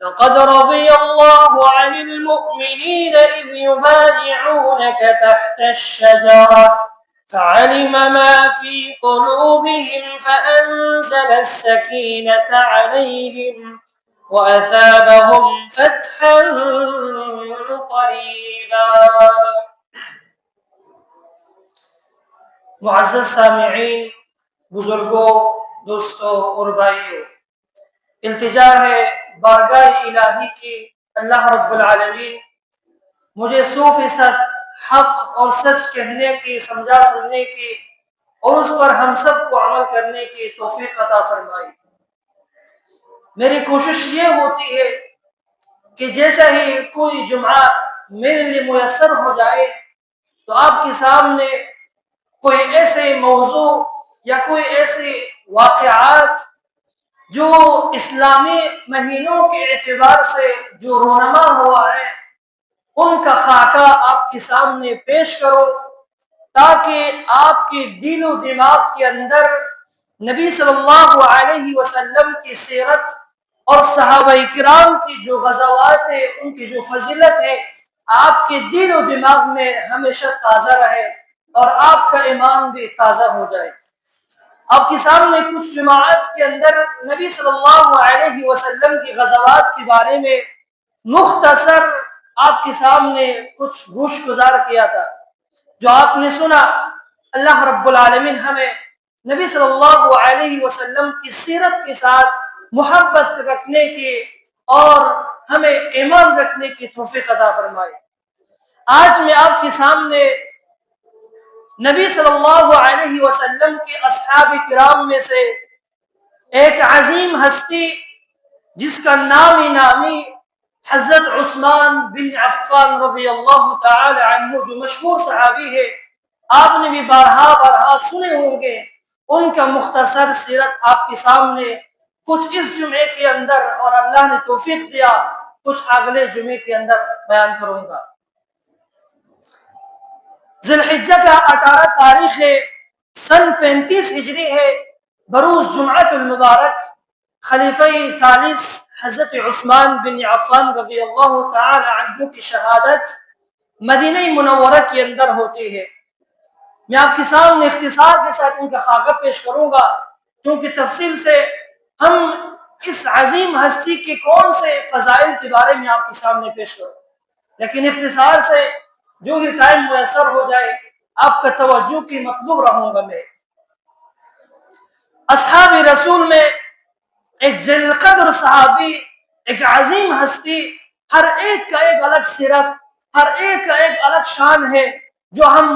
لقد رضي الله عن المؤمنين إذ يبايعونك تحت الشجرة فعلم ما في قلوبهم فأنزل السكينة عليهم وأثابهم فتحا قريبا۔ معزز سامعین، بزرگوں، دوستوں اور بھائیوں، التجا ہے بارگاہ الہی کی اللہ رب العالمین مجھے 100% حق اور سچ کہنے کی، سمجھا سننے کی اور اس پر ہم سب کو عمل کرنے کی توفیق عطا فرمائی۔ میری کوشش یہ ہوتی ہے کہ جیسا ہی کوئی جمعہ میرے لیے میسر ہو جائے تو آپ کے سامنے کوئی ایسے موضوع یا کوئی ایسے واقعات جو اسلامی مہینوں کے اعتبار سے جو رونما ہوا ہے ان کا خاکہ آپ کے سامنے پیش کرو، تاکہ آپ کے دل و دماغ کے اندر نبی صلی اللہ علیہ وسلم کی سیرت اور صحابہ کرام کی جو غزوات ہے، ان کی جو فضیلت ہے، آپ کے دل و دماغ میں ہمیشہ تازہ رہے اور آپ کا ایمان بھی تازہ ہو جائے۔ آپ کے سامنے کچھ جماعت کے اندر نبی صلی اللہ علیہ وسلم کی غزوات کے بارے میں مختصر آپ کے سامنے کچھ گوش گزار کیا تھا۔ جو آپ نے سنا، اللہ رب العالمین ہمیں نبی صلی اللہ علیہ وسلم کی سیرت کے ساتھ محبت رکھنے کی اور ہمیں ایمان رکھنے کی توفیق عطا فرمائے۔ آج میں آپ کے سامنے نبی صلی اللہ علیہ وسلم کے اصحاب کرام میں سے ایک عظیم ہستی جس کا نامی نامی حضرت عثمان بن عفان رضی اللہ تعالی عنہ، جو مشہور صحابی ہے، آپ نے بھی بارہا سنے ہوں گے، ان کا مختصر سیرت آپ کے سامنے کچھ اس جمعے کے اندر، اور اللہ نے توفیق دیا کچھ اگلے جمعے کے اندر بیان کروں گا۔ ذی الحجہ کا 18 تاریخ ہے، سن 35 ہجری ہے، بروز جمعۃ المبارک، خلیفہ ثالث حضرت عثمان بن عفان رضی اللہ تعالی عنہ کی شہادت مدینہ منورہ کے اندر ہوتی ہے۔ میں آپ کے سامنے اختصار کے ساتھ ان کا خاکہ پیش کروں گا، کیونکہ تفصیل سے ہم اس عظیم ہستی کے کون سے فضائل کے بارے میں آپ کے سامنے پیش کروں، لیکن اختصار سے جو ہی ٹائم میسر ہو جائے آپ کا توجہ کی مطلوب رہوں گا۔ میں اصحاب رسول میں ایک جلیل قدر صحابی، ایک عظیم ہستی، ہر ایک کا ایک الگ سیرت، ہر ایک کا ایک الگ شان ہے۔ جو ہم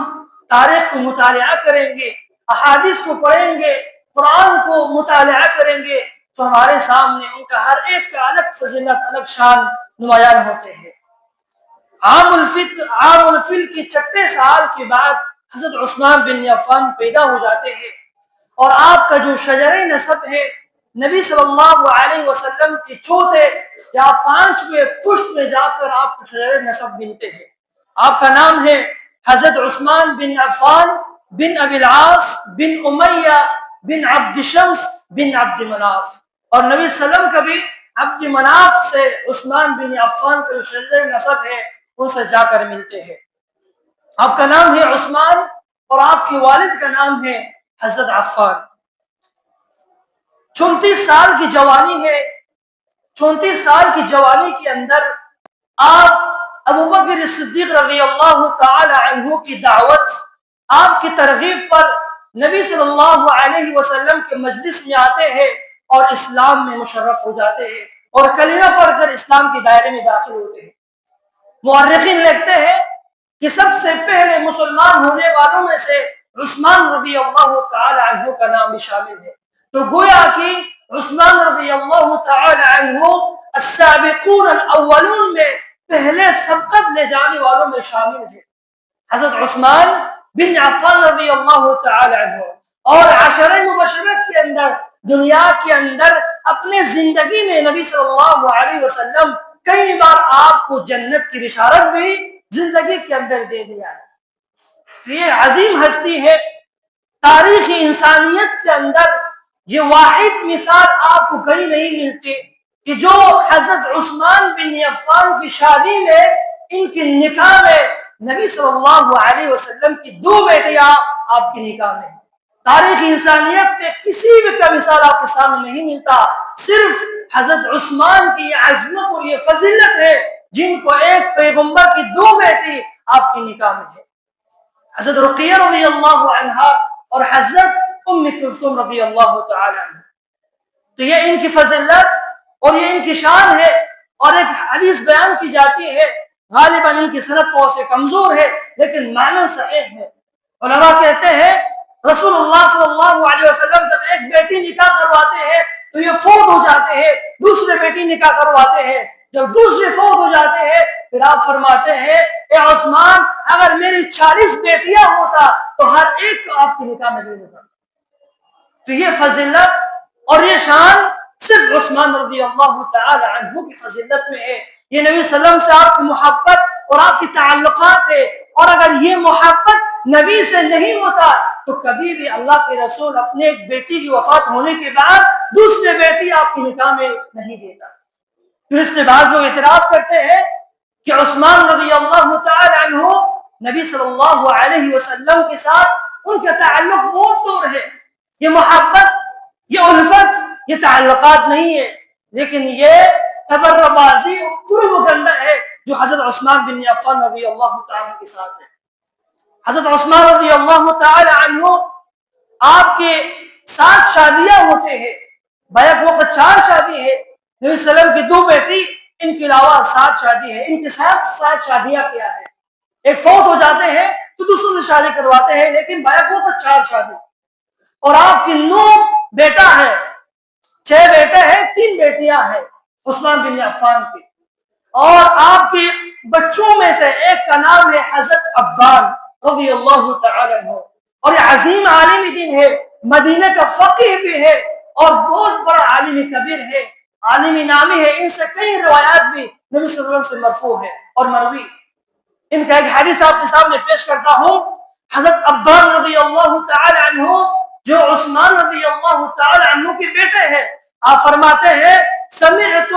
تاریخ کو مطالعہ کریں گے، احادیث کو پڑھیں گے، قرآن کو مطالعہ کریں گے تو ہمارے سامنے ان کا ہر ایک کا الگ فضیلت، الگ شان نمایاں ہوتے ہیں۔ عام الفیل کی 6 سال کے بعد حضرت عثمان بن عفان پیدا ہو جاتے ہیں، اور آپ کا جو شجرِ نسب ہے نبی صلی اللہ علیہ وسلم کے چوتھے یا 5ویں پشت میں جا کر آپ کو شجرِ نسب ملتے ہیں۔ آپ کا نام ہے حضرت عثمان بن عفان بن ابی العاص بن امیہ بن عبد شمس بن عبد مناف، اور نبی صلی اللہ علیہ وسلم کا بھی عبد مناف سے عثمان بن عفان کا جو شجرِ نسب ہے ان سے جا کر ملتے ہیں۔ آپ کا نام ہے عثمان اور آپ کے والد کا نام ہے حضرت عفان۔ 34 سال کی جوانی ہے، 34 سال کی جوانی کے اندر آپ ابوبکر صدیق رضی اللہ تعالی عنہ کی دعوت، آپ کی ترغیب پر نبی صلی اللہ علیہ وسلم کے مجلس میں آتے ہیں اور اسلام میں مشرف ہو جاتے ہیں اور کلمہ پڑھ کر اسلام کے دائرے میں داخل ہوتے ہیں۔ مورخین لکھتے ہیں کہ سب سے پہلے مسلمان ہونے والوں میں سے عثمان رضی اللہ تعالی عنہ کا نام بھی شامل ہے۔ تو گویا کہ عثمان رضی اللہ تعالی عنہ السابقون الاولون میں پہلے سبقت لے جانے والوں میں شامل ہے۔ حضرت عثمان بن عفان رضی اللہ تعالی عنہ اور عشرہ مبشرہ کے اندر، دنیا کے اندر اپنے زندگی میں نبی صلی اللہ علیہ وسلم کئی بار آپ کو جنت کی بشارت بھی زندگی کے اندر دے دیا ہے۔ تو یہ عظیم ہستی ہے تاریخ انسانیت کے اندر، یہ واحد مثال آپ کو کہیں نہیں ملتی کہ جو حضرت عثمان بن عفان کی شادی میں، ان کی نکاح میں نبی صلی اللہ علیہ وسلم کی 2 بیٹیاں آپ کی نکاح میں ہیں۔ تاریخ انسانیت میں کسی بھی کا مثال آپ کے سامنے نہیں ملتا، صرف حضرت عثمان کی یہ عظمت اور یہ فضیلت ہے جن کو ایک پیغمبر کی 2 بیٹی آپ کی نکاح میں ہے، حضرت رقیہ رضی اللہ عنہا اور حضرت ام کلثوم رضی اللہ تعالی عنہ۔ تو یہ ان کی فضیلت اور یہ ان کی شان ہے۔ اور ایک حدیث بیان کی جاتی ہے، غالباً ان کی سند کو سے کمزور ہے لیکن معنی صحیح ہے۔ علماء کہتے ہیں رسول اللہ صلی اللہ علیہ وسلم جب ایک بیٹی نکاح کرواتے ہیں تو یہ فوت ہو جاتے ہیں، دوسرے بیٹی نکاح کرواتے ہیں، جب دوسرے فوت ہو جاتے ہیں پھر آپ فرماتے ہیں اے عثمان اگر میری 40 بیٹیاں ہوتا تو ہر ایک کو آپ کی نکاح میں دے دیتا۔ تو یہ فضیلت اور یہ شان صرف عثمان رضی اللہ تعالی عنہ کی فضیلت میں ہے۔ یہ نبی صلی اللہ علیہ وسلم سے آپ کی محبت اور آپ کی تعلقات ہے، اور اگر یہ محبت نبی سے نہیں ہوتا تو کبھی بھی اللہ کے رسول اپنے ایک بیٹی کی وفات ہونے کے بعد دوسرے بیٹی آپ کی نکاح میں نہیں دیتا۔ تو اس لیے بعض لوگ اعتراض کرتے ہیں کہ عثمان رضی اللہ تعالی عنہ نبی صلی اللہ علیہ وسلم کے ساتھ ان کا تعلق بہت دور ہے، یہ محبت، یہ الفت، یہ تعلقات نہیں ہے، لیکن یہ تبرہ بازی اور پروپیگنڈا ہے جو حضرت عثمان بن عفان رضی اللہ تعالی کے ساتھ ہے۔ حضرت عثمان رضی اللہ تعالی عنہ آپ کے 7 شادیاں ہوتے ہیں، بیک وقت 4 شادی ہے، نبی صلی اللہ علیہ وسلم کی 2 بیٹی ان کے علاوہ 7 شادی ہے۔ ان کے ساتھ 7 شادیاں کیا ہے، ایک فوت ہو جاتے ہیں تو دوسروں سے شادی کرواتے ہیں، لیکن بیک وقت 4 شادی۔ اور آپ کی 9 بیٹا ہے، 6 بیٹے ہیں، 3 بیٹیاں ہیں عثمان بن عفان کی۔ اور آپ کے بچوں میں سے ایک کا نام ہے حضرت عبان رضی اللہ تعالی عنہ، اور یہ عظیم عالم دین ہے، مدینہ کا فقیہ بھی ہے اور بہت بڑا عالم کبیر ہے، عالم نامی ہے۔ ان سے کئی روایات بھی نبی صلی اللہ علیہ وسلم سے مرفوع ہے اور مروی۔ ان کا ایک حدیث آپ کے سامنے پیش کرتا ہوں۔ حضرت عبان رضی اللہ تعالی عنہ جو عثمان رضی اللہ تعالی عنہ کے بیٹے ہیں، آپ فرماتے ہیں سمعت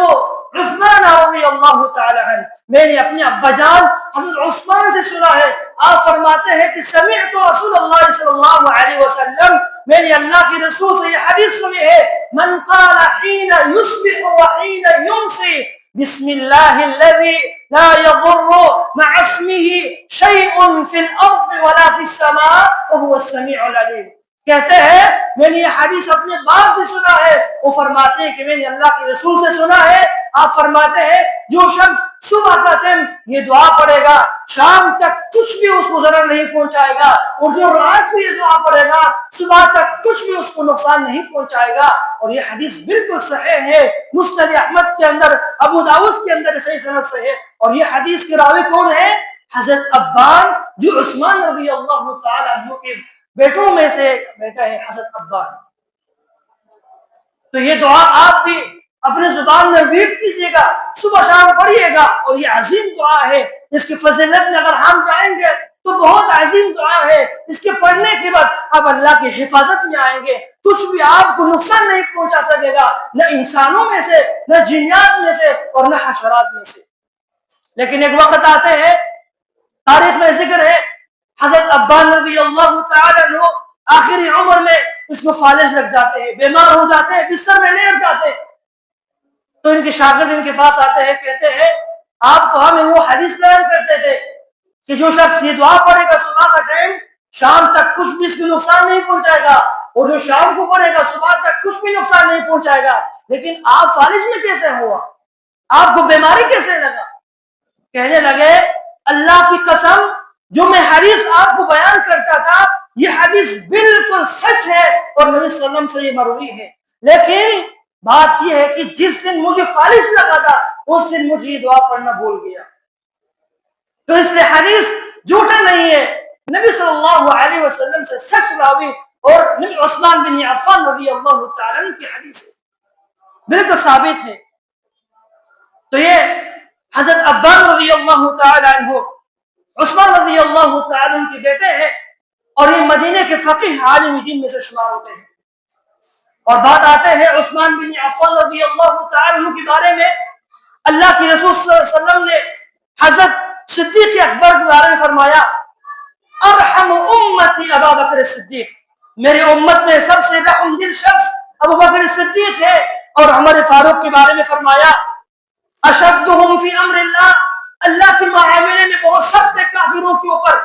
عثمان رضی اللہ تعالی عنہ، میں نے اپنے ابا جان حضرت عثمان سے سنا ہے، آپ فرماتے ہیں کہ سمعت رسول اللہ صلی اللہ علیہ وسلم، میں نے اللہ کے رسول سے یہ حدیث سنی ہے، من قال حين يصبح وحين يمسي بسم الله الذي لا يضر مع اسمه شيء في الارض ولا في السماء وهو السميع العليم۔ کہتے ہیں میں نے یہ حدیث اپنے باپ سے سنا ہے، وہ فرماتے ہیں کہ میں نے اللہ کے رسول سے سنا ہے، آپ فرماتے ہیں جو شخص صبح کا ٹائم یہ دعا پڑھے گا شام تک کچھ بھی اس کو ضرر نہیں پہنچائے گا، اور جو رات کو یہ دعا پڑھے گا صبح تک کچھ بھی اس کو نقصان نہیں پہنچائے گا۔ اور یہ حدیث بالکل صحیح ہے، مسند احمد کے اندر، ابو داؤد کے اندر صحیح سند سے ہے۔ اور یہ حدیث کے راوی کون ہے؟ حضرت عبان جو عثمان رضی اللہ تعالی عنہ کے بیٹوں میں سے ایک بیٹا ہے حضرت عبان۔ تو یہ دعا آپ بھی اپنے زبان میں ریپیٹ کیجیے گا، صبح شام پڑھیے گا، اور یہ عظیم دعا ہے، اس کی فضیلت میں اگر ہم جائیں گے تو بہت عظیم دعا ہے۔ اس کے پڑھنے کے بعد آپ اللہ کی حفاظت میں آئیں گے، کچھ بھی آپ کو نقصان نہیں پہنچا سکے گا، نہ انسانوں میں سے، نہ جنیات میں سے، اور نہ حشرات میں سے۔ لیکن ایک وقت آتے ہیں، تاریخ میں ذکر ہے، حضرت عبان رضی اللہ تعالی عنہ آخری عمر میں اس کو فالج لگ جاتے ہیں، بیمار ہو جاتے ہیں، بستر میں لیٹ جاتے ہیں۔ تو ان کے شاگرد ان کے پاس آتے ہیں، کہتے ہیں آپ تو ہمیں وہ حدیث بیان کرتے تھے کہ جو شخص یہ دعا پڑھے گا صبح کا ٹائم شام تک کچھ بھی اس کو نقصان نہیں پہنچائے گا، اور جو شام کو پڑھے گا صبح تک کچھ بھی نقصان نہیں پہنچائے گا، لیکن آپ فالج میں کیسے ہوا؟ آپ کو بیماری کیسے لگا؟ کہنے لگے اللہ کی قسم جو میں حدیث آپ کو بیان کرتا تھا یہ حدیث بالکل سچ ہے اور نبی صلی اللہ علیہ وسلم سے یہ مروی ہے، لیکن بات یہ ہے کہ جس دن مجھے فالج لگا تھا اس دن مجھے یہ دعا پڑھنا بھول گیا۔ تو اس لیے حدیث جھوٹا نہیں ہے، نبی صلی اللہ علیہ وسلم سے سچ راوی اور نبی عثمان بن عفان رضی اللہ تعالی عنہ کی حدیث ہے، بالکل ثابت ہے۔ تو یہ حضرت عبان رضی اللہ تعالی عنہ عثمان رضی اللہ تعالی عنہ کے بیٹے ہیں، اور یہ مدینے کے فقیہ عالم دین میں سے شمار ہوتے ہیں۔ اور بات آتے ہیں عثمان بن عفان رضی اللہ تعالی عنہ کے بارے میں، اللہ کی رسول صلی اللہ علیہ وسلم نے حضرت صدیق اکبر کے بارے میں فرمایا ارحم امتی ابا بکر صدیق، میری امت میں سب سے رحم دل شخص ابو بکر صدیق ہے۔ اور عمر فاروق کے بارے میں فرمایا اشدہم فی امر اللہ، اللہ کے معاملے میں بہت سخت ہے کافروں کے اوپر۔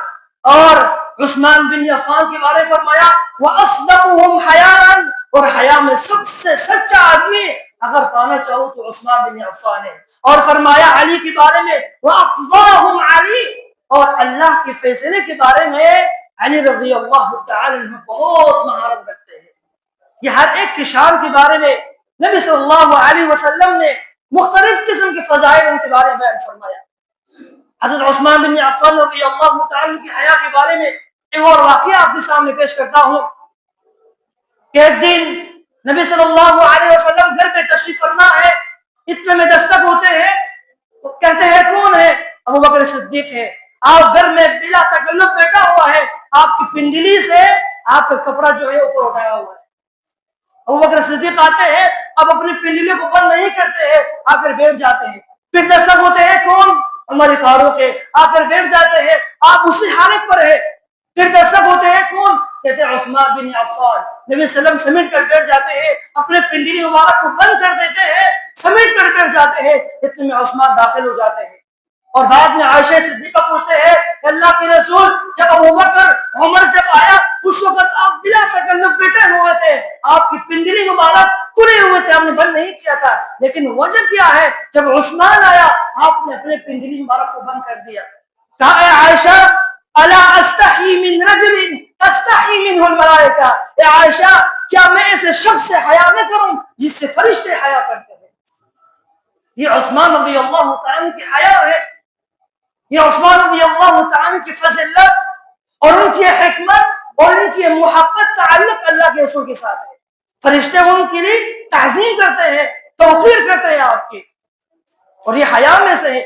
اور عثمان بن عفان کے بارے میں فرمایا واصدقہم حیاء، اور حیا میں سب سے سچا آدمی اگر پانا چاہو تو عثمان بن عفان ہے۔ اور فرمایا علی کے بارے میں واقضاہم علی، اور اللہ کے فیصلے کے بارے میں علی رضی اللہ تعالی عنہ بہت مہارت رکھتے ہیں۔ یہ ہر ایک کی شان کے بارے میں نبی صلی اللہ علیہ وسلم نے مختلف قسم کے فضائل ان کے بارے میں بیان فرمایا۔ حضرت عثمان بن عفان رضی اللہ تعالی عنہ کی حیا کے بارے میں ایک اور واقعہ آپ کے سامنے پیش کرتا ہوں کہ ایک دن نبی صلی اللہ علیہ وسلم گھر میں تشریف فرما ہے، اتنے میں دستک ہوتے ہیں، کہتے ہیں کون ہے؟ ابو بکر صدیق ہے۔ آپ گھر میں بلا تکلف بیٹھا ہوا ہے، آپ کی پنڈلی سے آپ کا کپڑا جو ہے اوپر اٹھایا ہوا ہے۔ ابو بکر صدیق آتے ہیں، اب اپنی پنڈلی کو بند نہیں کرتے ہیں، آ کر بیٹھ جاتے ہیں۔ پھر دستک ہوتے ہیں کون؟ عمر فاروق ہے، آ کر بیٹھ جاتے ہیں، آپ اسی حالت پر ہے۔ پھر دستک ہوتے ہیں کون؟ کہتے ہیں عثمان بن عفان۔ نبی صلی اللہ علیہ وسلم سمیٹ کر بیٹھ جاتے ہیں، اپنے پنڈلی مبارک کو بند کر دیتے ہیں، سمیٹ کر بیٹھ جاتے ہیں، اتنے میں عثمان داخل ہو جاتے ہیں۔ اور بعد میں عائشہ صدیقہ پوچھتے ہیں کہ اللہ کے رسول جب ابو بکر عمر جب آیا اس وقت آپ بلا تکلف بیٹھے ہوئے تھے، آپ کی پنڈلی مبارک کھلے ہوئے تھے، آپ نے بند نہیں کیا تھا، لیکن وجہ کیا ہے؟ جب عثمان آیا آپ نے اپنے پنڈلی مبارک کو بند کر دیا۔ کہا اے عائشہ الا استحی من رجل تستحی منہ الملائکہ، اے عائشہ کیا میں ایسے شخص سے حیا نہ کروں جس سے فرشتے حیا کرتے ہیں؟ یہ عثمان رضی اللہ تعالی کی حیا ہے، یہ عثمان رضی اللہ تعالی کی فضیلت اور ان کی حکمت اور ان کی محبت تعلق اللہ کے رسول کے ساتھ ہے۔ فرشتے ان کے لیے تعظیم کرتے ہیں، توقیر کرتے ہیں آپ کی۔ اور یہ حیا میں سے ہے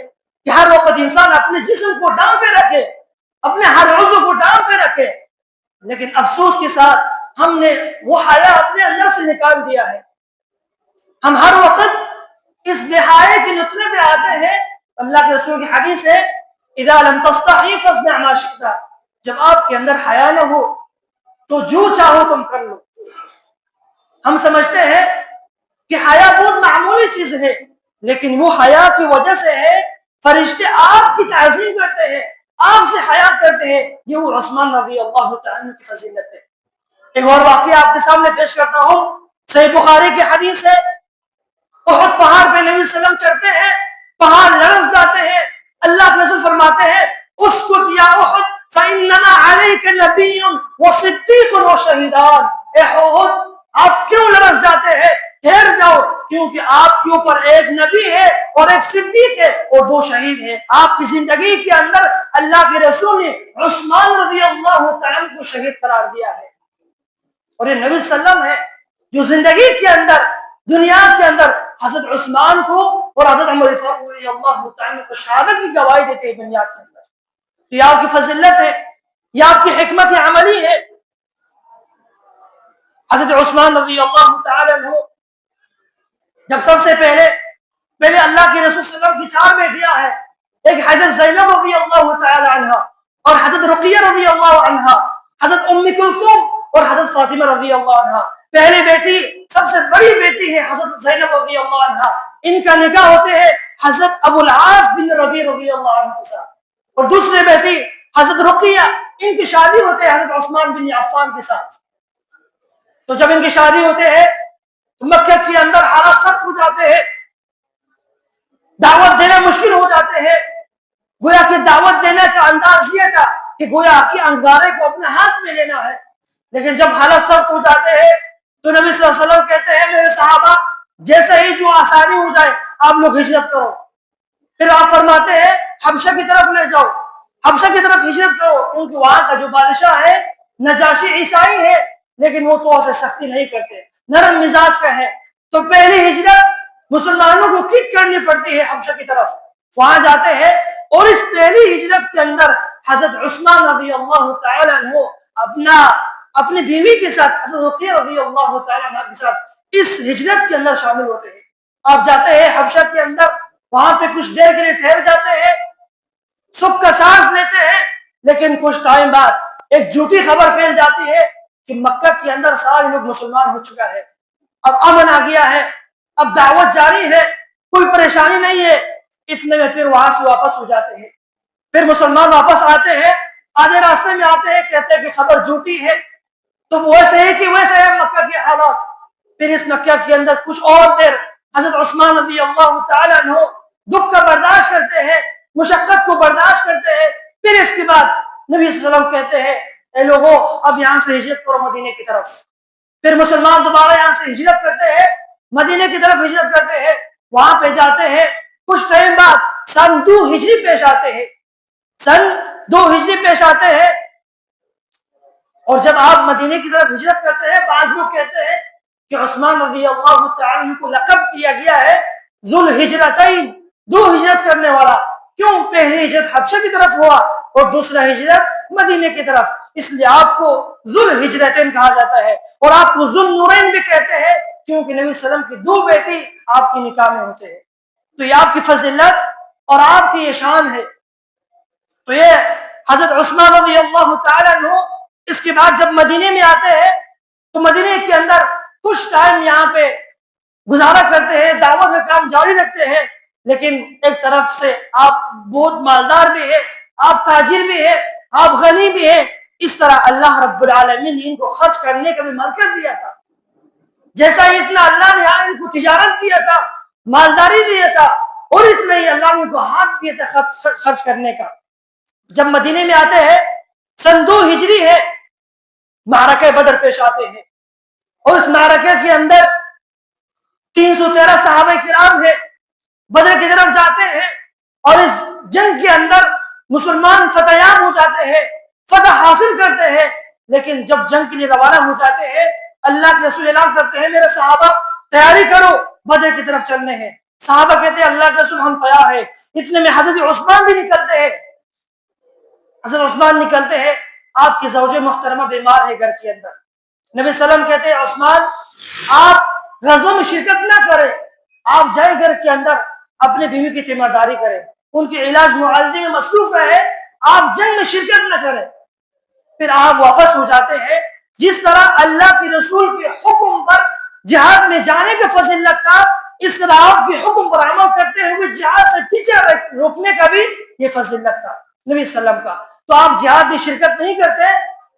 کہ ہر وقت انسان اپنے جسم کو ڈانپ پہ رکھے، اپنے ہر عضو کو ڈانپ پہ رکھے، لیکن افسوس کے ساتھ ہم نے وہ حیا اپنے اندر سے نکال دیا ہے۔ ہم ہر وقت اس بے حیائی کے نتنے پہ آتے ہیں۔ اللہ کے رسول کی حدیث ہے اذا لم تستحی فاصنع ما شئت، جب آپ کے اندر حیا نہ ہو تو جو چاہو تم کر لو۔ ہم سمجھتے ہیں کہ حیا بہت معمولی چیز ہے، لیکن وہ حیا کی وجہ سے ہے فرشتے آپ کی تعظیم کرتے ہیں، آپ سے حیا کرتے ہیں۔ یہ وہ عثمان رضی اللہ تعالی کی فضیلت ہے۔ ایک اور واقعہ آپ کے سامنے پیش کرتا ہوں، صحیح بخاری کی حدیث ہے، احد پہاڑ پہ نبی صلی اللہ علیہ وسلم چڑھتے ہیں، پہاڑ لرز جاتے ہیں، اللہ کے رسول فرماتے ہیں اسکت یا احد فانما علیک نبی وصدیق وشہیدان، اے احد آپ کیوں لرز جاتے ہیں؟ ٹھہر جاؤ، کیونکہ آپ کے اوپر ایک نبی ہے اور ایک صدیق ہے اور دو شہید ہیں۔ آپ کی زندگی کے اندر اللہ کے رسول نے عثمان رضی اللہ تعالی کو شہید قرار دیا ہے، اور یہ نبی صلی اللہ علیہ وسلم ہے جو زندگی کے اندر دنیا کے اندر حضرت عثمان کو اور حضرت عمر فاروق رضی اللہ تعالی کو شہادت کی گواہی دیتے ہیں دنیا کے اندر۔ یہ آپ کی فضیلت ہے، یہ آپ کی حکمت عملی ہے۔ حضرت عثمان رضی اللہ تعالی عنہ جب سب سے پہلے اللہ کے رسول صلی اللہ علیہ وسلم کی چار بیٹیاں ہیں، ایک حضرت زینب رضی اللہ تعالی عنہ اور حضرت رقیہ رضی اللہ عنہ، حضرت ام کلثوم اور حضرت فاطمہ رضی اللہ عنہ۔ پہلی بیٹی سب سے بڑی بیٹی ہے حضرت زینب رضی اللہ عنہ، ان کا نکاح ہوتے ہیں حضرت ابو العاص بن ربیع رضی اللہ عنہ کے ساتھ، اور دوسری بیٹی حضرت رقیہ، ان کی شادی ہوتے ہیں حضرت عثمان بن عفان کے ساتھ۔ تو جب ان کی شادی ہوتے ہیں تو مکہ کے اندر حالات سخت ہو جاتے ہیں، دعوت دینا مشکل ہو جاتے ہیں۔ گویا کہ دعوت دینے کا انداز یہ تھا کہ گویا کہ انگارے کو اپنے ہاتھ میں لینا ہے، لیکن جب حالات سخت ہو جاتے ہیں تو نبی صلی اللہ علیہ وسلم کہتے ہیں میرے صحابہ جیسے ہی جو آسانی ہو جائے آپ لوگ ہجرت کرو۔ پھر آپ فرماتے ہیں حبشہ کی طرف لے جاؤ، حبشہ کی طرف ہجرت کرو، کیونکہ وہاں کا جو بادشاہ ہے نجاشی عیسائی ہے، لیکن وہ تو ایسے سختی نہیں کرتے، نرم مزاج کا ہے۔ تو پہلی ہجرت مسلمانوں کو کک کرنی پڑتی ہے حبشہ کی طرف، وہاں جاتے ہیں، اور اس پہلی ہجرت کے اندر حضرت عثمان رضی اللہ تعالی عنہ اپنا اپنی بیوی کے ساتھ حضرت رقیہ رضی اللہ تعالیٰ عنہ کے ساتھ اس ہجرت کے اندر شامل ہوتے ہیں. آپ جاتے ہیں حبشہ کے اندر, وہاں پہ کچھ دیر کے لیے ٹھہر جاتے ہیں, سکھ کا سانس لیتے ہیں, لیکن کچھ ٹائم بعد ایک جھوٹی خبر پھیل جاتی ہے کہ مکہ کے اندر سارے لوگ مسلمان ہو چکا ہے, اب امن آ گیا ہے, اب دعوت جاری ہے, کوئی پریشانی نہیں ہے. اتنے میں پھر وہاں سے واپس ہو جاتے ہیں. پھر مسلمان واپس آتے ہیں, آدھے راستے میں آتے ہیں, کہتے ہیں کہ خبر جھوٹی ہے, تو ویسے ہی کہ ویسے ہے مکہ کے حالات. پھر اس مکہ کے اندر کچھ اور دیر حضرت عثمان رضی اللہ تعالیٰ عنہ دکھ کا برداشت کرتے ہیں, مشقت کو برداشت کرتے ہیں. پھر اس کے بعد نبی صلی اللہ علیہ وسلم کہتے ہیں اے لوگوں اب یہاں سے ہجرت کرو مدینے کی طرف. پھر مسلمان دوبارہ یہاں سے ہجرت کرتے ہیں, مدینے کی طرف ہجرت کرتے ہیں, وہاں پہ جاتے ہیں. کچھ ٹائم بعد سن 2 ہجری پیش آتے ہیں, سن 2 ہجری پیش آتے ہیں. اور جب آپ مدینے کی طرف ہجرت کرتے ہیں, بعض لوگ کہتے ہیں کہ عثمان رضی اللہ تعالیٰ عنہ کو لقب کیا گیا ہے ذو الہجرتین, 2 ہجرت کرنے والا. کیوں؟ پہلی ہجرت حبشہ کی طرف ہوا اور دوسرا ہجرت مدینے کی طرف, اس لیے آپ کو ذو الہجرتین کہا جاتا ہے. اور آپ کو ذو النورین بھی کہتے ہیں کیونکہ نبی صلی اللہ علیہ وسلم کی 2 بیٹی آپ کی نکاح میں ہوتے ہیں. تو یہ آپ کی فضیلت اور آپ کی یہ شان ہے. تو یہ حضرت عثمان رضی اللہ تعالیٰ عنہ اس کے بعد جب مدینے میں آتے ہیں تو مدینے کے اندر کچھ ٹائم یہاں پہ گزارا کرتے ہیں, دعوت کا کام جاری رکھتے ہیں. لیکن ایک طرف سے آپ بہت مالدار بھی ہیں, آپ تاجر بھی ہیں, آپ غنی بھی ہیں. اس طرح اللہ رب العالمین نے ان کو خرچ کرنے کا بھی مرکز دیا تھا. جیسا اتنا اللہ نے ان کو تجارت دیا تھا, مالداری دیا تھا, اور اتنا ہی اللہ نے ان کو ہاتھ دیا تھا خرچ کرنے کا. جب مدینے میں آتے ہیں سن 2 ہجری ہے, معرکہ بدر پیش آتے ہیں, اور اس معرکہ کے اندر 313 صحابہ کرام ہیں, بدر کی طرف جاتے ہیں, اور اس جنگ کے اندر مسلمان فتحیاب ہو جاتے ہیں, فتح حاصل کرتے ہیں. لیکن جب جنگ کے لیے روانہ ہو جاتے ہیں, اللہ کے رسول اعلان کرتے ہیں میرے صحابہ تیاری کرو, بدر کی طرف چلنے ہیں. صحابہ کہتے ہیں اللہ کے رسول ہم تیار ہیں. اتنے میں حضرت عثمان بھی نکلتے ہیں. حضرت عثمان نکلتے ہیں, آپ کی زوجہ محترمہ بیمار ہے گھر کے اندر. نبی صلی اللہ علیہ وسلم کہتے ہیں عثمان آپ غزووں میں شرکت نہ کریں, آپ جائیں گھر کے اندر اپنے بیوی کی تیمارداری کریں, ان کے علاج معالجے میں مصروف رہے, آپ جنگ میں شرکت نہ کریں. پھر آپ واپس ہو جاتے ہیں. جس طرح اللہ کے رسول کے حکم پر جہاد میں جانے کا فضیلت تھا, اس طرح آپ کے حکم پر عمل کرتے ہوئے جہاد سے پیچھے روکنے کا بھی یہ فضیلت تھا نبی صلی اللہ علیہ وسلم کا. تو آپ جہاد میں شرکت نہیں کرتے,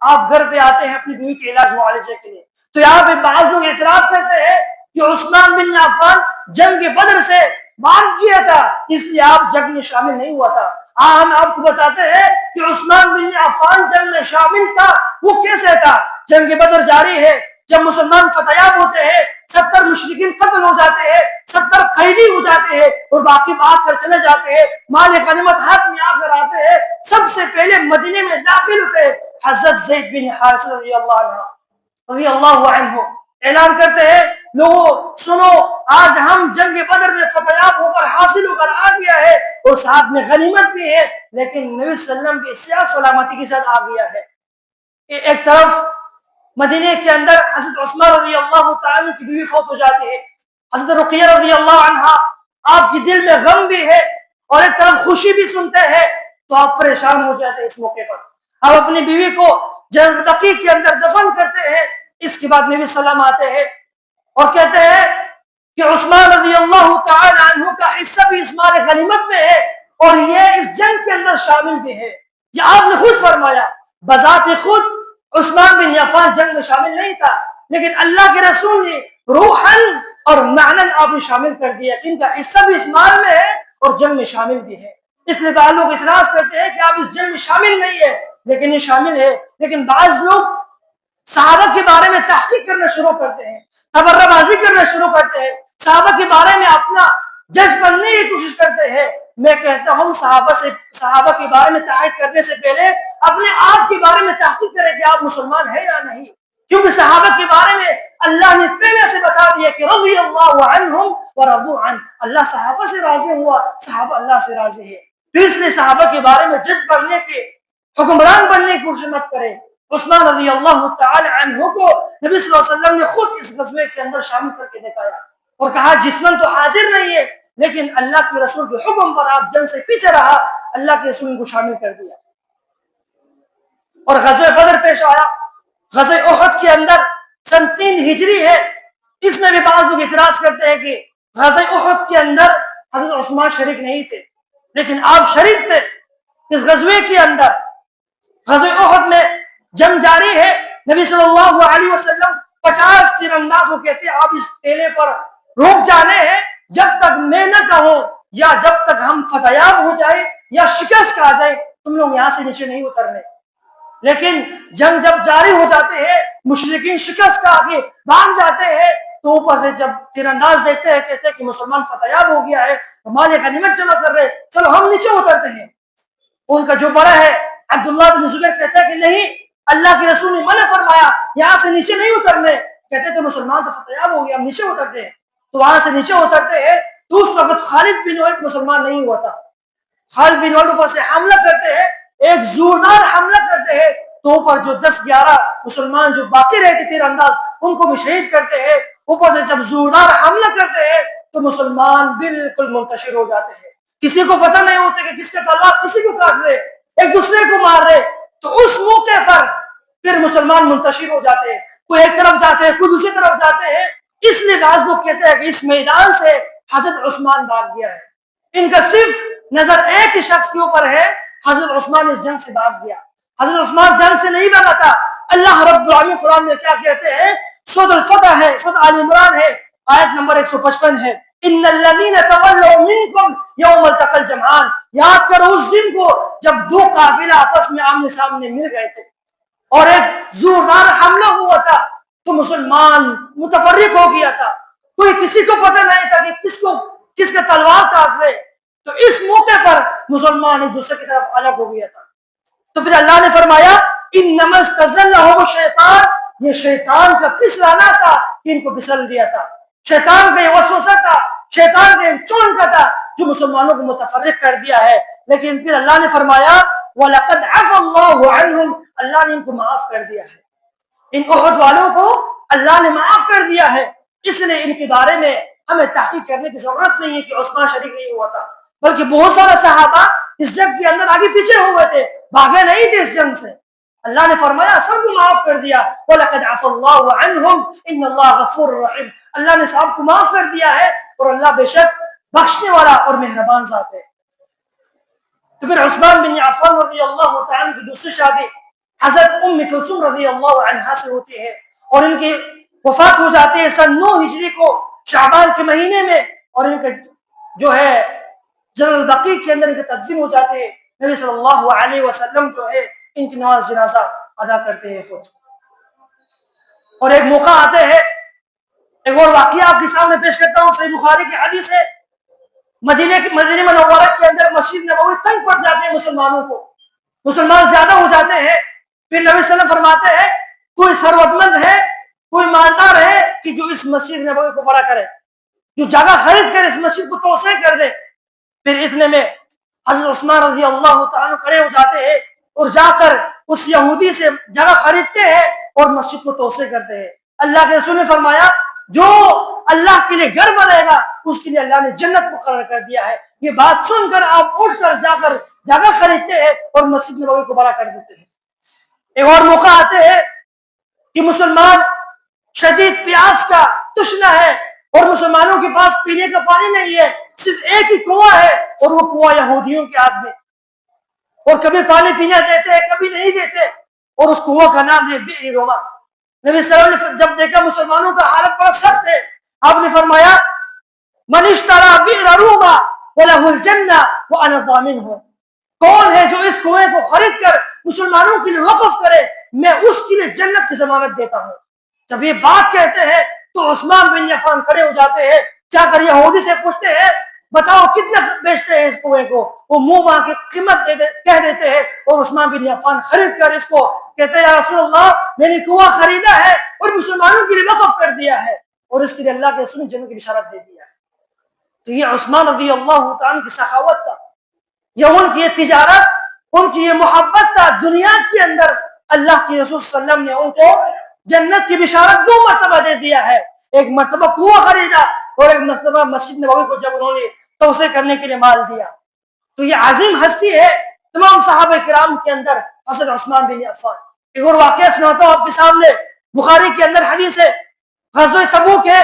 آپ گھر پہ آتے ہیں اپنی بیوی کے علاج معالجے کے لیے. تو یہاں پہ بعض لوگ اعتراض کرتے ہیں کہ عثمان بن عفان جنگ بدر سے مان کیا تھا, اس لیے آپ جنگ میں شامل نہیں ہوا تھا. ہم آپ کو بتاتے ہیں کہ عثمان بن عفان جنگ میں شامل تھا. وہ کیسے تھا؟ جنگ بدر جاری ہے, جب مسلمان فتحیاب ہوتے ہیں, 70 مشرکین قتل ہو جاتے ہیں, 70 قیدی ہو جاتے ہیں, اور باقی بھاگ کر چلے جاتے ہیں, مال غنیمت ہاتھ میں آ کر آتے ہیں. سب سے پہلے مدینے میں داخل ہوتے حضرت زید بن حارثہ رضی اللہ عنہ اعلان کرتے ہیں لوگوں سنو, آج ہم جنگ بدر میں فتحیاب ہو کر حاصل ہو کر آ گیا ہے, اور ساتھ میں غنیمت بھی ہے, لیکن نبی صلی اللہ علیہ وسلم کی صحت سلامتی کے ساتھ آ گیا ہے. ایک طرف مدینے کے اندر حضرت عثمان رضی اللہ تعالیٰ کی بیوی فوت ہو جاتی ہے. حضرت رقیہ رضی اللہ عنہا آپ کی دل میں غم بھی ہے اور ایک طرف خوشی بھی سنتے ہیں, تو آپ پریشان ہو جاتے ہیں. اس موقع پر آپ اپنی بیوی کو جنگ بقیع کے اندر دفن کرتے ہیں. اس کے بعد نبی صلی اللہ علیہ وسلم آتے ہیں اور کہتے ہیں کہ عثمان رضی اللہ تعالیٰ عنہ کا حصہ بھی اس مال غنیمت میں ہے, اور یہ اس جنگ کے اندر شامل بھی ہے. یہ آپ نے خود فرمایا, بذات خود عثمان بن عفان جنگ میں شامل نہیں تھا, لیکن اللہ کے رسول نے روحاً اور معناً آپ نے شامل کر دیا کہ ان کا حصہ بھی اس مال میں ہے اور جنگ میں شامل بھی ہے. اس لیے بعض لوگ اعتراض کرتے ہیں کہ آپ اس جنگ میں شامل نہیں ہے, لیکن یہ شامل ہے. لیکن بعض لوگ صحابہ کے بارے میں تحقیق کرنا شروع کرتے ہیں, تبرہ بازی کرنا شروع کرتے ہیں, صحابہ کے بارے میں اپنا جج بننے کی کوشش کرتے ہیں. میں کہتا ہوں صحابہ کے بارے میں تحقیق کرنے سے پہلے اپنے آپ کے بارے میں تحقیق کریں کہ آپ مسلمان ہیں یا نہیں, کیونکہ صحابہ کے بارے میں اللہ نے پہلے سے بتا دیا کہ رضی اللہ عنہم ورضوا عنہ, اللہ صحابہ سے راضی ہوا, صحابہ اللہ سے راضی ہے. پھر اس لیے صحابہ کے بارے میں جج بننے کے, حکمران بننے کی کوشش مت کریں. عثمان رضی اللہ تعالی عنہ کو نبی صلی اللہ علیہ وسلم نے خود اس غزوے کے اندر شامل کر کے دکھایا اور کہا جسمن تو حاضر نہیں ہے لیکن اللہ کے رسول کے حکم پر آپ جنگ سے پیچھے رہا، اللہ کے رسول کو شامل کر دیا۔ اور غزوہ بدر پیش آیا، غزوہ احد کے اندر سن 3 ہجری ہے، اس میں بھی بعض لوگ اعتراض کرتے ہیں کہ غزوہ احد کے اندر حضرت عثمان شریک نہیں تھے، لیکن آپ شریک تھے اس غزوے کے اندر۔ غزوہ احد میں جنگ جاری ہے، نبی صلی اللہ علیہ وسلم 50 تیر انداز کو کہتے ہیں آپ اس ٹیلے پر روک جانے ہیں جب تک میں نہ کہوں یا جب تک ہم فتحیاب ہو جائے یا شکست کھا جائے تم لوگ یہاں سے نیچے نہیں اترنے۔ لیکن جنگ جب جاری ہو جاتے ہیں، مشرکین شکست کھا کے بھاگ جاتے ہیں تو اوپر سے جب تیر انداز دیکھتے ہیں کہتے ہیں کہ مسلمان فتحیاب ہو گیا ہے، مال غنیمت جمع کر رہے، چلو ہم نیچے اترتے ہیں۔ ان کا جو بڑا ہے عبداللہ بن زبیر کہتا ہے کہ نہیں، اللہ کے رسول نے منع فرمایا یہاں سے نیچے نہیں اترنے، کہتے تھے مسلمان تو فتحیاب ہو گیا ہم نیچے اترتے ہیں۔ تو وہاں سے نیچے اترتے ہیں تو اس وقت خالد بن ولید مسلمان نہیں ہوا تھا۔ خالد بن ولید اوپر سے حملہ کرتے ہیں، ایک زوردار حملہ کرتے ہیں تو اوپر جو 10-11 مسلمان جو باقی رہتے تیر انداز ان کو بھی شہید کرتے ہیں۔ اوپر سے جب زوردار حملہ کرتے ہیں تو مسلمان بالکل منتشر ہو جاتے ہیں، کسی کو پتہ نہیں ہوتا کہ کس کا تلوار کسی کو کاٹ رہے، ایک دوسرے کو مار رہے۔ تو اس موقع پر پھر مسلمان منتشر ہو جاتے ہیں، کوئی ایک طرف جاتے ہیں کوئی دوسری طرف جاتے ہیں۔ اس لیے بعض لوگ کہتے ہیں کہ اس میدان سے حضرت عثمان بھاگ گیا ہے۔ ان کا صرف نظر ایک ہی شخص کے اوپر ہے، حضرت عثمان اس جنگ سے بھاگ گیا۔ حضرت عثمان جنگ سے نہیں بھاگا تھا۔ اللہ رب العالمین قرآن میں کیا کہتے ہیں؟ سورۃ الفتح ہے، سورۃ آل عمران ہے، آیت نمبر 155 ہے، ان الذین تولوا منکم یوم التقى الجمعان۔ یاد کرو اس دن کو جب 2 قافلہ آپس میں آمنے سامنے مل گئے تھے اور ایک زوردار حملہ ہوا تھا تو مسلمان متفرق ہو گیا تھا، کوئی کسی کو پتہ نہیں تھا کہ کس کا تلوار کاٹ رہے۔ تو اس موقع پر مسلمان ایک دوسرے کی طرف الگ ہو گیا تھا۔ تو پھر اللہ نے فرمایا انما استزلهم الشیطان، یہ شیطان کا پھسلانا تھا کہ ان کو پھسل دیا تھا، شیطان کا یہ وسوسہ تھا، شیطان کا ایک چونکا تھا جو مسلمانوں کو متفرق کر دیا ہے۔ لیکن پھر اللہ نے فرمایا وَلَقَدْ عَفَا اللَّهُ عَنْهُمْ، اللہ نے ان کو معاف کر دیا ہے، ان احد والوں کو اللہ نے معاف کر دیا ہے۔ اس لیے ان کے بارے میں ہمیں تحقیق کرنے کی ضرورت نہیں ہے کہ عثمان شریک نہیں ہوا تھا، بلکہ بہت سارے صحابہ اس جنگ کے اندر آگے پیچھے ہوئے تھے، بھاگے نہیں تھے اس جنگ سے۔ اللہ نے فرمایا سب کو معاف کر دیا، وَلَقَدْ عَفَا اللَّهُ عَنْهُمْ إِنَّ اللَّهَ غَفُورٌ رَحِيمٌ، اللہ نے سب کو معاف کر دیا ہے اور اللہ بے شک بخشنے والا اور مہربان ذات ہے۔ تو پھر عثمان بن عفان رضی اللہ تعالیٰ کی دوسری شادی حضرت ام کلثوم رضی اللہ عنہا سے ہوتی ہے اور ان کی وفات ہو جاتی ہے سن 9 ہجری کو شعبان کے مہینے میں، اور ان کا جو ہے جنرل البقیع کے اندر ان کی تدفین ہو جاتے ہیں۔ نبی صلی اللہ علیہ وسلم جو ہے ان کی نماز جنازہ ادا کرتے ہیں خود۔ اور ایک موقع آتے ہیں، ایک اور واقعہ آپ کے سامنے پیش کرتا ہوں، صحیح بخاری کی حدیث ہے، مدینہ منورہ کے اندر مسجد نبوی تنگ پڑ جاتے ہیں مسلمانوں کو، مسلمان زیادہ ہو جاتے ہیں۔ پھر نبی صلی اللہ علیہ وسلم فرماتے ہیں کوئی ثروت مند ہے، کوئی مالدار ہے کہ جو اس مسجد نبوی کو بڑا کرے، جو جگہ خرید کر اس مسجد کو توسیع کر دے۔ پھر اتنے میں حضرت عثمان رضی اللہ تعالیٰ کھڑے ہو جاتے ہیں اور جا کر اس یہودی سے جگہ خریدتے ہیں اور مسجد کو توسیع کرتے ہیں۔ اللہ کے رسول نے فرمایا جو اللہ کے لیے گھر بنائے گا اس کے لیے اللہ نے جنت مقرر کر دیا ہے۔ یہ بات سن کر آپ اٹھ کر جگہ خریدتے ہیں اور مسجد نبوی کو بڑا کر دیتے ہیں۔ ایک اور موقع آتے ہیں کہ مسلمان شدید پیاس کا تشنا ہے اور مسلمانوں کے پاس پینے کا پانی نہیں ہے، صرف ایک ہی کنواں ہے اور وہ کنواں یہودیوں کے ہاتھ میں، اور کبھی پانی پینے دیتے ہیں کبھی نہیں دیتے، اور اس کنواں کا نام ہے بئر روما۔ نبی صلی اللہ علیہ وسلم نے جب دیکھا مسلمانوں کا حالت بڑا سخت ہے، آپ نے فرمایا من اشترى بئر روما وله الجنہ وانا ضامنہ، کون ہے جو اس کنویں کو خرید کر مسلمانوں کے لیے وقف کرے، میں اس کے لیے جنت کی ضمانت دیتا ہوں۔ جب یہ بات کہتے ہیں تو عثمان بن عفان کھڑے ہو جاتے ہیں، جا کر یہودی سے پوچھتے ہیں بتاؤ کتنا بیچتے ہیں اس کنویں کو، وہ منہ ماں کی قیمت کہہ دیتے ہیں، اور عثمان بن عفان خرید کر اس کو کہتے ہیں یا رسول اللہ میں نے کنواں خریدا ہے اور مسلمانوں کے لیے وقف کر دیا ہے، اور اس کے لیے اللہ کے رسول نے جنت کی بشارت دے دیا ہے۔ تو یہ عثمان رضی اللہ تعالیٰ کی سخاوت تھا، یہ ان کی تجارت، ان کی یہ محبت تھا، دنیا کے اندر اللہ کی رسول صلی اللہ علیہ وسلم نے ان کو جنت کی بشارت 2 مرتبہ دے دیا ہے. ایک مرتبہ کنواں خریدا اور ایک مرتبہ مسجد نبوی کو جب انہوں نے توسیع کرنے کے لیے مال دیا. تو یہ عظیم ہستی ہے تمام صحابہ کرام کے اندر حضرت عثمان بن عفان. ایک اور واقعہ سناتا ہوں آپ کے سامنے. بخاری کے اندر حدیث ہے, غزوہ تبوک ہے,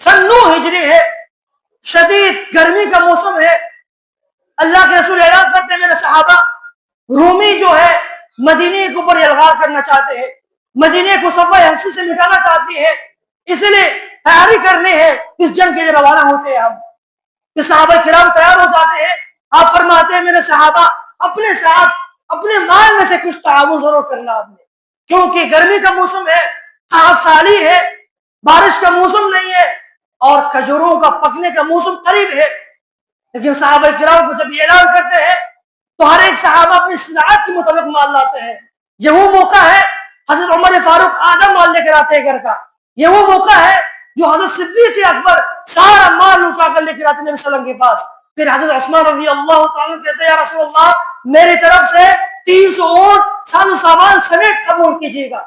سن 9 ہجری ہے, شدید گرمی کا موسم ہے. اللہ کے رسول اعلان کرتے ہیں میرے صحابہ, رومی جو ہے مدینے کے اوپر الغار کرنا چاہتے ہیں, مدینے کو صفحہ ہستی سے مٹانا چاہتی ہے, اس لیے تیاری کرنی ہے, اس جنگ کے لیے روانہ ہوتے ہیں ہم. کہ صحابہ کرام تیار ہو جاتے ہیں. آپ فرماتے ہیں میرے صحابہ اپنے ساتھ اپنے مال میں سے کچھ تعاون ضرور کرنا آپ نے, کیونکہ گرمی کا موسم ہے, خاص سالی ہے, بارش کا موسم نہیں ہے اور کھجوروں کا پکنے کا موسم قریب ہے. لیکن صحابہ کرام کو جب یہ اعلان کرتے ہیں تو ہر ایک صحابہ اپنی استطاعت کے مطابق مال لاتے ہیں. یہ وہ موقع ہے حضرت عمر فاروق آدھا مال لے کر آتے ہیں گھر کا. یہ وہ موقع ہے جو حضرت صدیق اکبر سارا مال اٹھا کر لے کر آتے ہیں نبی صلی اللہ علیہ وسلم کے پاس. پھر حضرت عثمان رضی اللہ تعالیٰ کہتے ہیں یا رسول اللہ میری طرف سے 300 اونٹ ساز و سامان سمیت قبول کیجیے گا.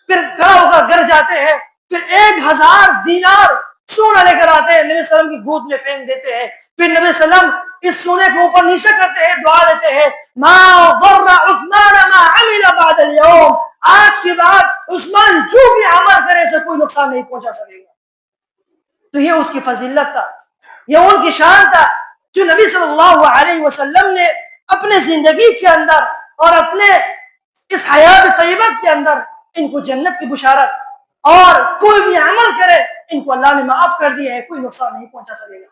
پھر کھڑا ہو کر گھر جاتے ہیں. پھر 1000 دینار سونا لے کر آتے ہیں, نبی صلی اللہ علیہ وسلم کی گود میں پھینک دیتے ہیں. پھر نبی صلی اللہ علیہ وسلم اس سونے کو اوپر نیچے کرتے ہیں, دعا دیتے ہیں ما ضر عثمان ما عمل بعد اليوم, آج کے بعد عثمان جو بھی عمل کرے اسے کوئی نقصان نہیں پہنچا سکے گا. تو یہ اس کی فضیلت تھا, یہ ان کی شان تھا جو نبی صلی اللہ علیہ وسلم نے اپنے زندگی کے اندر اور اپنے اس حیات طیبہ کے اندر ان کو جنت کی بشارت, اور کوئی بھی عمل کرے ان کو اللہ نے معاف کر دیا ہے, کوئی نقصان نہیں پہنچا سکے گا.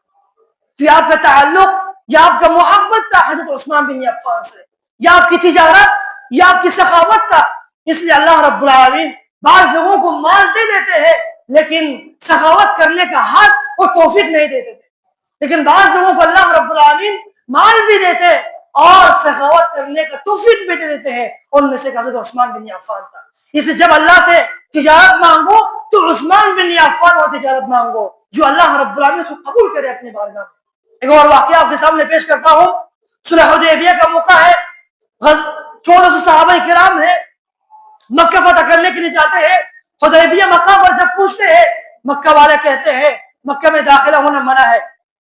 تو یہ آپ کا تعلق, یہ آپ کا محبت تھا حضرت عثمان بن عفان سے, یہ آپ کی تجارت, یہ آپ کی سخاوت تھا. اس لیے اللہ رب العالمین بعض لوگوں کو مال دے دیتے ہیں لیکن سخاوت کرنے کا حق اور توفیق نہیں دیتے تھے. لیکن بعض لوگوں کو اللہ رب العالمین مال بھی دیتے اور سخاوت کرنے کا توفیق بھی دے دیتے ہیں. ان میں سے حضرت عثمان بن عفان تھا. اس لیے جب اللہ سے تجارت مانگو تو عثمان بن عفان اور تجارت مانگو جو اللہ رب العالمین کو قبول کرے اپنے بارگاہ میں. ایک اور واقعہ آپ کے سامنے پیش کرتا ہوں. صلح حدیبیہ کا موقع ہے, 1400 صحابہ کرام ہیں, مکہ فتح کرنے کے لیے جاتے ہیں. حدیبیہ مکہ پر جب پوچھتے ہیں مکہ والے کہتے ہیں مکہ میں داخلہ ہونا منع ہے,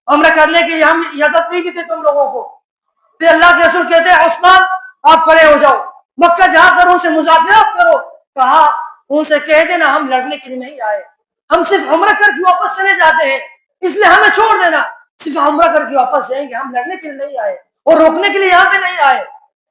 عمرہ کرنے کے لیے ہم اجازت نہیں دیتے تم لوگوں کو. پھر اللہ کے رسول کہتے ہیں عثمان آپ کھڑے ہو جاؤ, مکہ جا کر ان سے مذاکرات کرو. کہا ان سے کہہ دینا ہم لڑنے کے لیے نہیں آئے, ہم صرف عمرہ کر کے واپس چلے جاتے ہیں, اس لیے ہمیں چھوڑ دینا, صرف عمرہ کر کے واپس جائیں گے, ہم لڑنے کے لیے نہیں آئے اور روکنے کے لیے یہاں پہ نہیں آئے.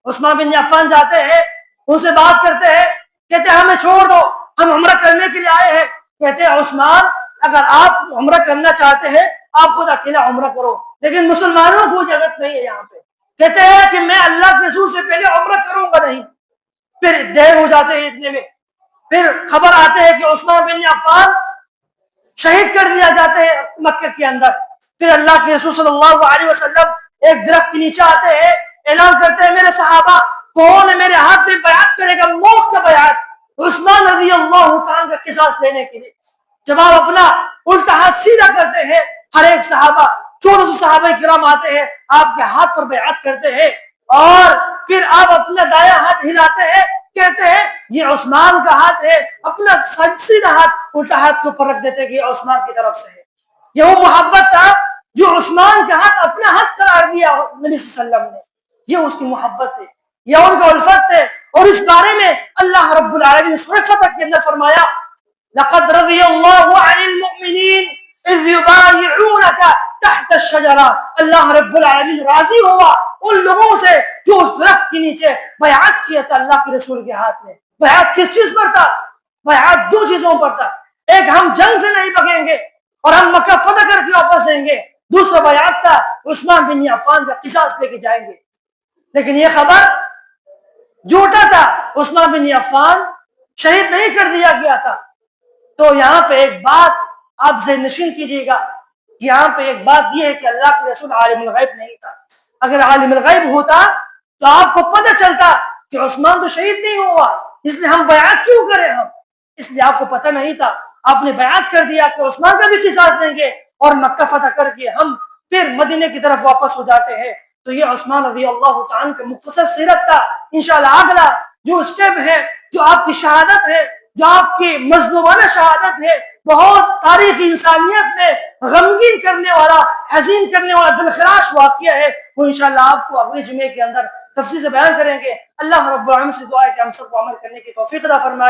عثمان بن عفان جاتے ہیں, ان سے بات کرتے ہیں, کہتے ہیں ہمیں چھوڑ دو, ہم عمرہ کرنے کے لیے آئے ہیں. کہتے ہیں عثمان اگر آپ عمرہ کرنا چاہتے ہیں آپ خود اکیلا عمرہ کرو, لیکن مسلمانوں کو اجازت نہیں ہے یہاں پہ. کہتے ہیں کہ میں اللہ کے رسول سے پہلے عمرہ کروں گا نہیں. پھر دیر ہو جاتے ہیں اتنے میں, پھر خبر آتے ہے کہ عثمان بن عفان شہید کر دیا جاتے ہیں مکہ کے اندر. پھر اللہ کے رسول صلی اللہ علیہ وسلم ایک درخت کے نیچے آتے ہیں, اعلان کرتے ہیں میرے صحابہ کون ہے میرے ہاتھ میں بیعت کرے گا, موت کا بیعت, عثمان رضی اللہ تعالیٰ کا قصاص لینے کے لیے. جب آپ اپنا الٹا ہاتھ سیدھا کرتے ہیں, ہر ایک صحابہ 1400 صحابہ کرام آتے ہیں, آپ کے ہاتھ پر بیعت کرتے ہیں, اور پھر آپ اپنا دایاں ہاتھ ہلاتے ہیں, کہتے ہیں یہ عثمان کا ہاتھ ہے, اپنا سیدھا ہاتھ الٹا ہاتھ کے اوپر رکھ دیتے ہیں کہ یہ عثمان کی طرف سے ہے. یہ وہ محبت تھا جو عثمان کا ہاتھ اپنا ہاتھ قرار دیا نبی صلی اللہ علیہ وسلم نے. یہ اس کی محبت ہے, یہ ان کا الفت ہے. اور اس بارے میں اللہ رب العالمین نے سورہ فتح کے اندر فرمایا لقد رضی اللہ عن المؤمنین اذ یبایعونک تحت الشجرہ. اللہ رب العالمین راضی ہوا ان لوگوں سے جو اس درخت کے نیچے بیعت کیا تھا اللہ کے رسول کے ہاتھ میں. بیعت کس چیز پر تھا؟ بیعت 2 چیزوں پر تھا. ایک ہم جنگ سے نہیں بھگیں گے اور ہم مکہ فتح کر کے واپس آئیں گے. دوسرا بیعت تھا عثمان بن عفان کا قصاص لے کے جائیں گے. لیکن یہ خبر جھوٹا تھا, عثمان بن عفان شہید نہیں کر دیا گیا تھا. تو یہاں پہ ایک بات آپ سے نشین کیجیے گا, یہاں پہ ایک بات یہ ہے کہ اللہ کے رسول عالم الغیب نہیں تھا. اگر عالم الغیب ہوتا تو آپ کو پتہ چلتا کہ عثمان تو شہید نہیں ہوا, اس لیے ہم بیعت کیوں کریں. ہم اس لیے آپ کو پتہ نہیں تھا, آپ نے بیعت کر دیا کہ عثمان کا بھی قصاص دیں گے اور مکہ فتح کر کے ہم پھر مدینے کی طرف واپس ہو جاتے ہیں. تو یہ عثمان رضی اللہ تعالیٰ کا مختصر سیرت تھا. انشاءاللہ اگلا جو اسٹیپ ہے، جو آپ کی شہادت ہے، جو آپ کی مظلومانہ شہادت ہے، بہت تاریخ انسانیت میں غمگین کرنے والا، حزین کرنے والا، دلخراش واقعہ ہے، وہ انشاءاللہ آپ کو اگلے جمعے کے اندر تفصیل سے بیان کریں گے۔ اللہ رب العالمین سے دعا ہے کہ ہم سب کو عمل کرنے کی توفیق عطا فرمائے۔